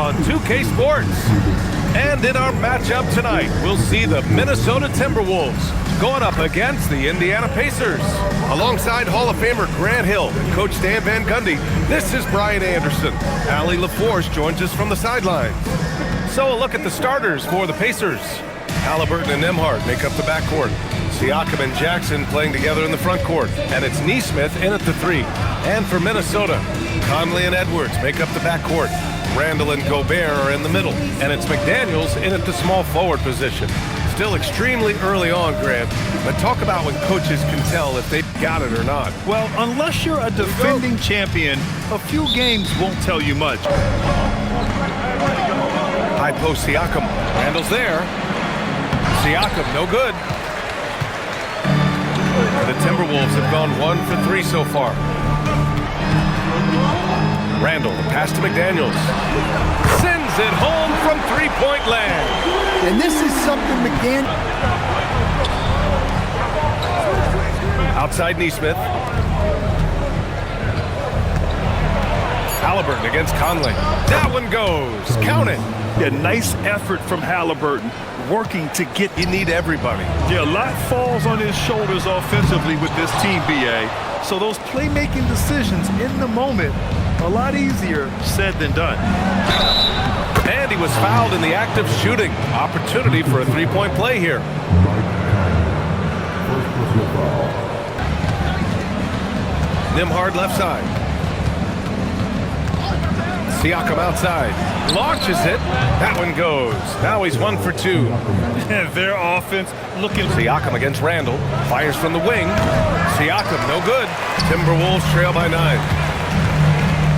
on 2K Sports. And in our matchup tonight, we'll see the Minnesota Timberwolves going up against the Indiana Pacers. Alongside Hall of Famer Grant Hill and Coach Dan Van Gundy, this is Brian Anderson. Allie LaForce joins us from the sidelines. So a look at the starters for the Pacers. Haliburton and Nembhard make up the backcourt. Siakam and Jackson playing together in the front court. And it's Nesmith in at the 3. And for Minnesota, Conley and Edwards make up the backcourt. Randall and Gobert are in the middle. And it's McDaniels in at the small forward position. Still extremely early on, Grant. But talk about when coaches can tell if they've got it or not. Well, unless you're a defending champion, a few games won't tell you much. High post Siakam. Randall's there. Siakam, no good. The Timberwolves have gone 1 for 3 so far. Randall, the pass to McDaniels. Sends it home from three-point land. And this is something McDaniels... Outside Nesmith. Haliburton against Conley. That one goes. Count it. Yeah, nice effort from Haliburton, working to get... You need everybody. Yeah, a lot falls on his shoulders offensively with this team, BA. So those playmaking decisions in the moment, a lot easier said than done. And he was fouled in the act of shooting. Opportunity for a three-point play here. Nembhard left side. Siakam outside. Launches it. That one goes. Now he's 1 for 2. Their offense looking... Siakam against Randall. Fires from the wing. Siakam, no good. Timberwolves trail by 9.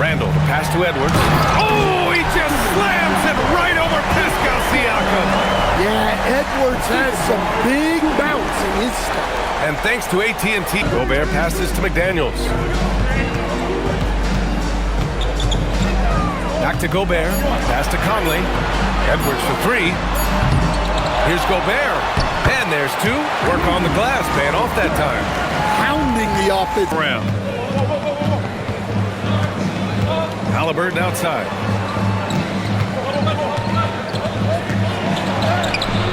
Randall, the pass to Edwards. Oh, he just slams it right over Pascal Siakam. Yeah, Edwards has some big bounce in his step. And thanks to AT&T, Gobert passes to McDaniels. Back to Gobert. Pass to Conley. Edwards for 3. Here's Gobert. And there's 2. Work on the glass, paying off that time. Pounding the offense. Around. Haliburton outside.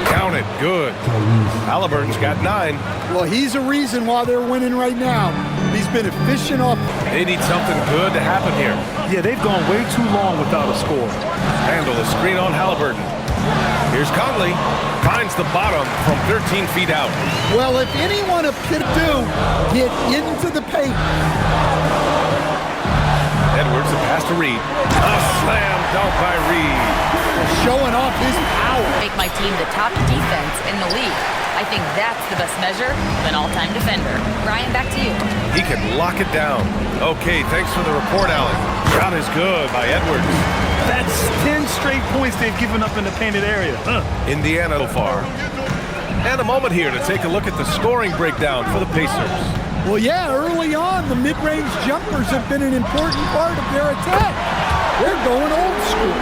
Count it. Good. Haliburton's got 9. Well, he's a reason why they're winning right now. He's been efficient off. They need something good to happen here. Yeah, they've gone way too long without a score. Handle the screen on Haliburton. Here's Conley. Finds the bottom from 13 feet out. Well, if anyone could do, get into the paint. Edwards, the pass to Reed. A slam dunk by Reed. Showing off his power. Make my team the top defense in the league. I think that's the best measure of an all-time defender. Ryan, back to you. He can lock it down. Okay, thanks for the report, Allen. Shot is good by Edwards. That's 10 straight points they've given up in the painted area. Indiana so far. And a moment here to take a look at the scoring breakdown for the Pacers. Well, yeah, early on, the mid-range jumpers have been an important part of their attack. They're going old school.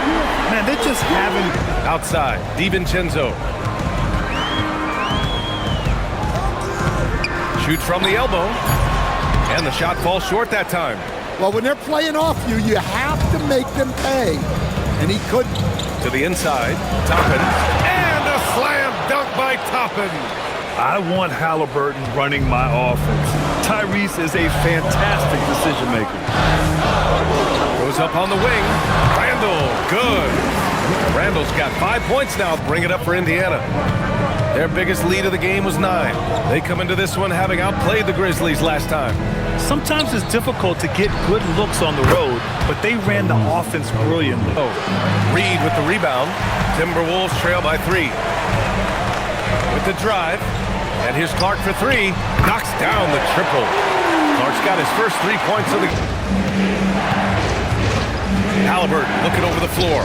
Man, they just haven't... Outside, DiVincenzo. Shoots from the elbow. And the shot falls short that time. Well, when they're playing off you, you have to make them pay. And he couldn't. To the inside, Toppin. And a slam dunk by Toppin. I want Haliburton running my offense. Tyrese is a fantastic decision maker. Goes up on the wing. Randall, good. Randall's got 5 points now. Bring it up for Indiana. Their biggest lead of the game was 9. They come into this one having outplayed the Grizzlies last time. Sometimes it's difficult to get good looks on the road, but they ran the offense brilliantly. Oh, Reed with the rebound. Timberwolves trail by 3. With the drive. And here's Clark for 3. Knocks down the triple. Clark's got his first 3 points of the game. Haliburton looking over the floor.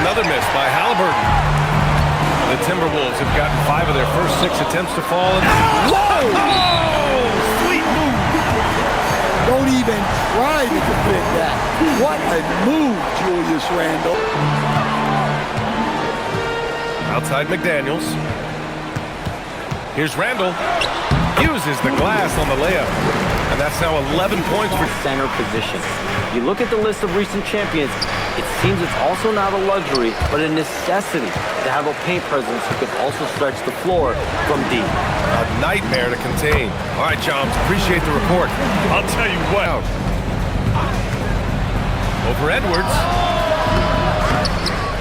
Another miss by Haliburton. The Timberwolves have gotten 5 of their first 6 attempts to fall. Whoa! Oh, sweet move. Don't even try to defend that. What a move, Julius Randle. Outside McDaniels. Here's Randall. Uses the glass on the layup. And that's now 11 points for center position. You look at the list of recent champions, it seems it's also not a luxury, but a necessity to have a paint presence who can also stretch the floor from deep. a nightmare to contain. All right, Johns, appreciate the report. I'll tell you what. Over Edwards.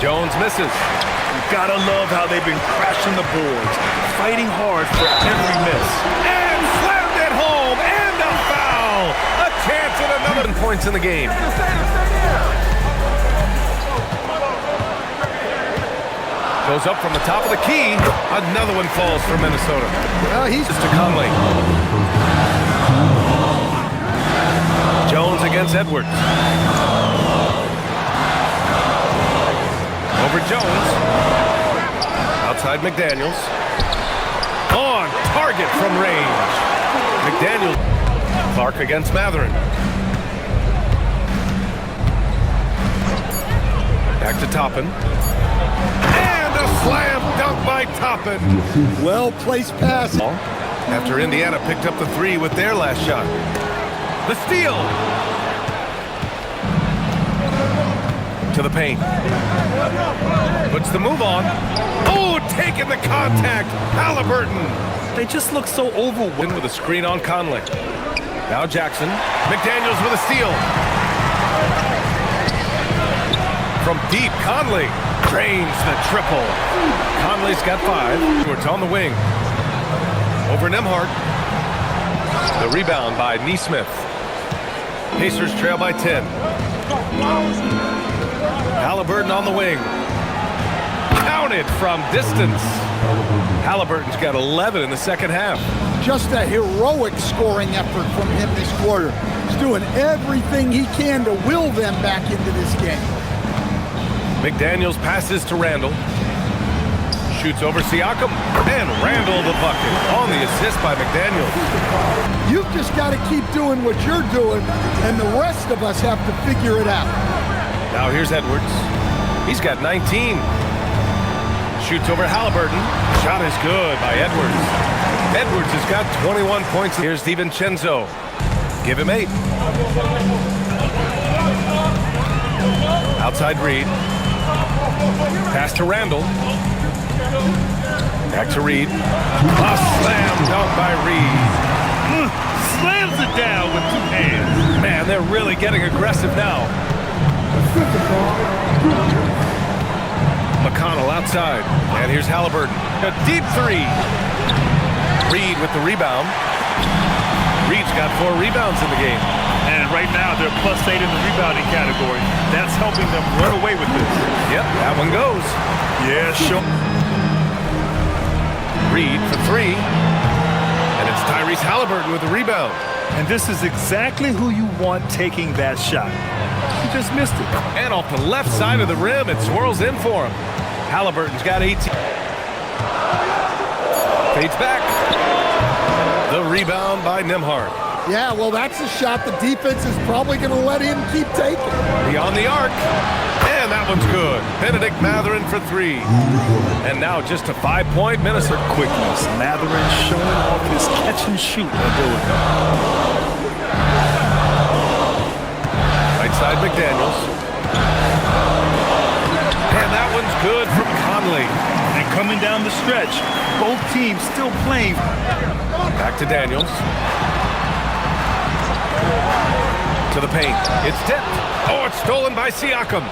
Jones misses. You gotta love how they've been crashing the boards, fighting hard for every miss. And slammed it home, and a foul. A chance at another points in the game. Goes up from the top of the key. Another one falls for Minnesota. He's To Conley. Jones against Edwards. Over Jones. Outside McDaniels. On target from range. McDaniels. Clark against Matherin. Back to Toppin. And a slam dunk by Toppin. well-placed pass. After Indiana picked up the three with their last shot. The steal. To the paint. Puts the move on. Oh, taking the contact. Haliburton. They just look so overwhelmed. With a screen on Conley. Now Jackson. McDaniels with a steal. From deep, Conley drains the triple. Conley's got 5. It's on the wing. Over Nembhard. The rebound by Nesmith. Pacers trail by 10. Haliburton on the wing. Counted from distance. Haliburton's got 11 in the second half. Just a heroic scoring effort from him this quarter. He's doing everything he can to will them back into this game. McDaniels passes to Randall. Shoots over Siakam. And Randall the bucket on the assist by McDaniels. You've just got to keep doing what you're doing, and the rest of us have to figure it out. Now here's Edwards. He's got 19. Shoots over Haliburton. Shot is good by Edwards. Edwards has got 21 points. Here's DiVincenzo. Give him 8. Outside Reed. Pass to Randall. Back to Reed. A slam dunk by Reed. Slams it down with 2 hands. Man, they're really getting aggressive now. McConnell outside. And here's Haliburton. A deep 3. Reed with the rebound. Reed's got 4 rebounds in the game. And right now, they're +8 in the rebounding category. That's helping them run away with this. Yep, that one goes. Yeah, sure. Reed for 3. And it's Tyrese Haliburton with the rebound. And this is exactly who you want taking that shot. He just missed it. And off the left side of the rim, it swirls in for him. Haliburton's got 18. Fades back. The rebound by Nembhard. Yeah, well, that's a shot the defense is probably going to let him keep taking. Beyond the arc. And that one's good. Benedict Matherin for 3. And now just a 5-point Minnesota. Quickness. Matherin showing off his catch-and-shoot ability. Right side McDaniels. And that one's good from Conley. And coming down the stretch, both teams still playing. Back to Daniels. To the paint. It's tipped. Oh, it's stolen by Siakam.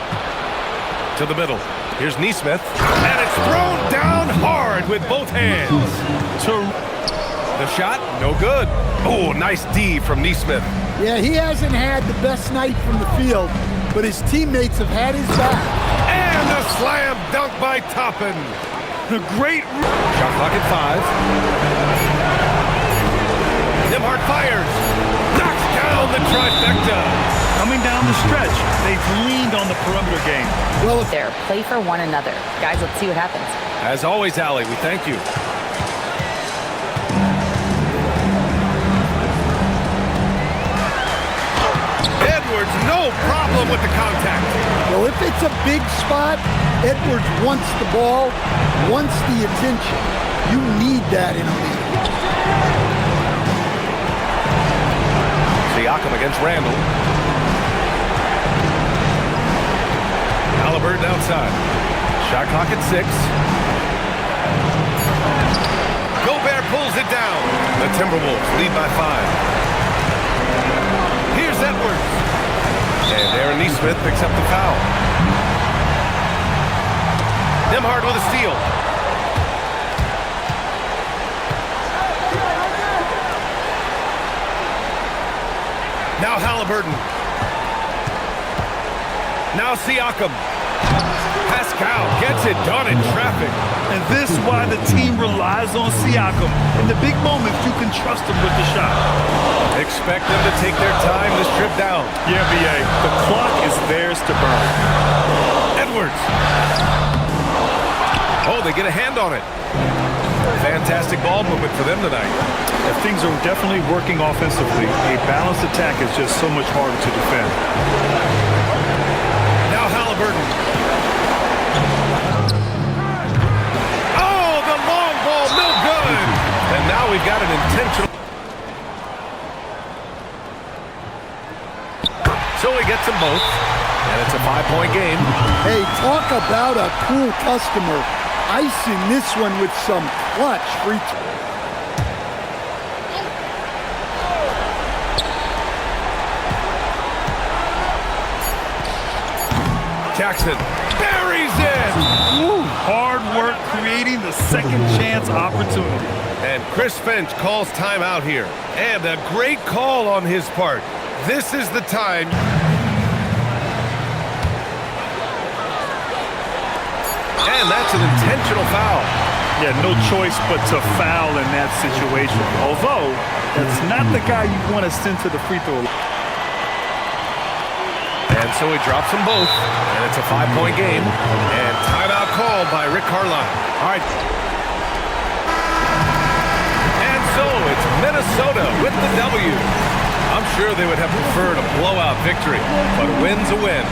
To the middle. Here's Nesmith. And it's thrown down hard with both hands. The shot, no good. Oh, nice D from Nesmith. Yeah, he hasn't had the best night from the field, but his teammates have had his back. And a slam dunk by Toppin. The great Shot clock at 5. Nembhard fires. Knocks down the trifecta. coming down the stretch. They've leaned on the perimeter game. Well, There, play for one another. Guys, let's see what happens. As always, Allie, we thank you. Edwards, no problem with the contact. well, if it's a big spot, Edwards wants the ball, wants the attention. You need that in a league. Siakam against Randall. Haliburton outside. Shot clock at 6. Gobert pulls it down. The Timberwolves lead by 5. Here's Edwards. And Aaron Nesmith picks up the foul. Nembhard with a steal. Now Haliburton. Now Siakam. Pascal gets it done in traffic. And this is why the team relies on Siakam. In the big moments, you can trust him with the shot. Expect them to take their time this trip down. Yeah, B.A., the clock is theirs to burn. Edwards. Oh, they get a hand on it. Fantastic ball movement for them tonight. If things are definitely working offensively, a balanced attack is just so much harder to defend. Now Haliburton. Oh, the long ball, no good. And now we've got an intentional. So he gets them both, and it's a 5-point game. Hey, talk about a cool customer. Icing this one with some clutch free throw. Jackson buries it. Woo, hard work creating the second chance opportunity. And Chris Finch calls timeout here. And a great call on his part. This is the time. And that's an intentional foul. Yeah, no choice but to foul in that situation. Although, that's not the guy you want to send to the free throw. And so he drops them both. And it's a 5-point game. And timeout called by Rick Carlisle. All right. And so it's Minnesota with the W. I'm sure they would have preferred a blowout victory, but a win's a win.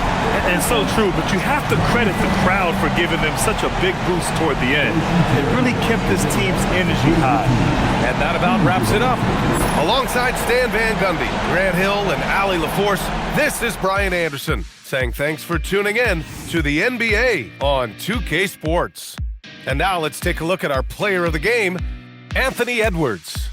And so true, but you have to credit the crowd for giving them such a big boost toward the end. It really kept this team's energy high. And that about wraps it up. Alongside Stan Van Gundy, Grant Hill, and Allie LaForce, this is Brian Anderson saying thanks for tuning in to the NBA on 2K Sports. And now let's take a look at our player of the game, Anthony Edwards.